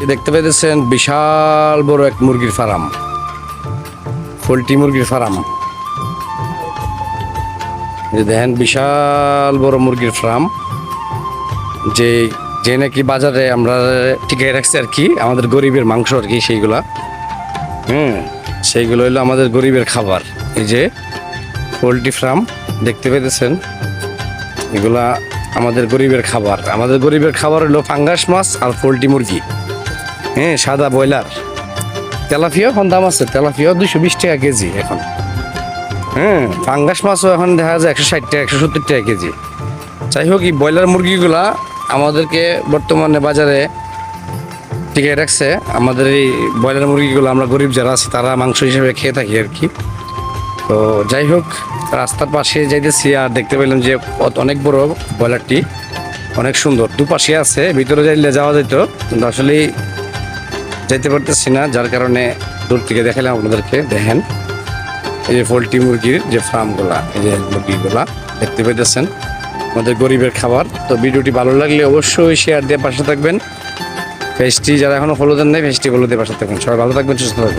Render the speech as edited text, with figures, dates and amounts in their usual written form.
দেখতে পাইতেছেন বিশাল বড় এক মুরগির ফার্ম, পোল্ট্রি মুরগির ফার্ম। দেখেন বিশাল বড় মুরগির ফার্ম, যে যে নাকি বাজারে আমরা টিকে রাখছি আর কি, আমাদের গরিবের মাংস আর কি, সেইগুলা সেইগুলো হলো আমাদের গরিবের খাবার। এই যে পোল্ট্রি ফার্ম দেখতে পেতেছেন, এগুলা আমাদের গরিবের খাবার। আমাদের গরিবের খাবার হলো পাঙ্গাস মাছ আর পোল্ট্রি মুরগি, সাদা ব্রয়লার। তেলাপিয়াও এখন দাম আছে, তেলাপিয়াও 220 টাকা কেজি এখন। পাঙ্গাস মাছও এখন দেখা যায় 160 টাকা 170 টাকা কেজি। যাই হোক, এই ব্রয়লার মুরগিগুলা আমাদেরকে বর্তমানে বাজারে টিকে রাখছে। আমাদের এই ব্রয়লার মুরগিগুলো আমরা গরিব যারা আছি তারা মাংস হিসেবে খেয়ে থাকি আর কি। তো যাই হোক, রাস্তার পাশে যাইতেছি আর দেখতে পেলাম যে অনেক বড় ব্রয়লারটি, অনেক সুন্দর। দুপাশে আছে, ভিতরে যাইলে যাওয়া যেত, কিন্তু আসলে যাইতে পারতেছি না, যার কারণে দূর থেকে দেখালাম আপনাদেরকে। দেখেন এই যে পোল্ট্রি মুরগির যে ফার্মগুলা, এই যে মুরগিগুলা দেখতে পেতেছেন, আমাদের গরিবের খাবার। তো ভিডিওটি ভালো লাগলে অবশ্যই শেয়ার দিয়ে পাশে থাকবেন। পেজটি যারা এখনো ফলো দেন নাই, পেজটি ফলো দিয়ে পাশে থাকবেন। সবাই ভালো থাকবেন, সুস্থ থাকবেন।